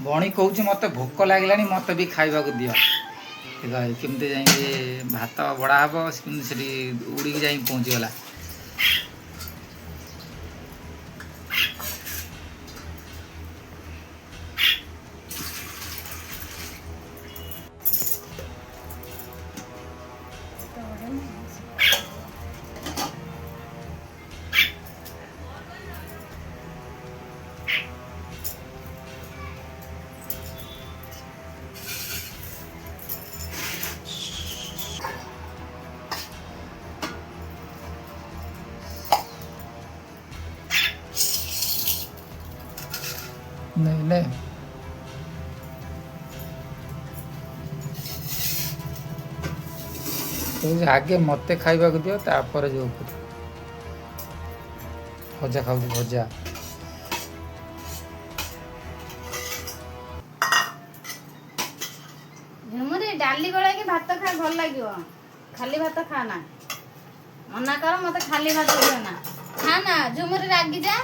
बणी कौच मत भोक लगे मत भी खावा दियो केमती जाए भात बड़ा हम से उड़ी जा पहुँचीगला नहीं नहीं तो आगे मत खावा दियो तापर जो भजा खाऊ भजा झुमुरी डाली गोला कि भात खा भल लगे खाली भात खाना मना कर मत खाली भात दियो ना खाना झुमुरी रागी जा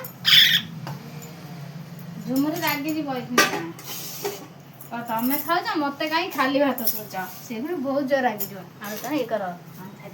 झुमुरी रागी जी बैठना तमें खाऊ मत कहीं खाली भात सोच से भी बहुत जोर रागी जो ये कर खाई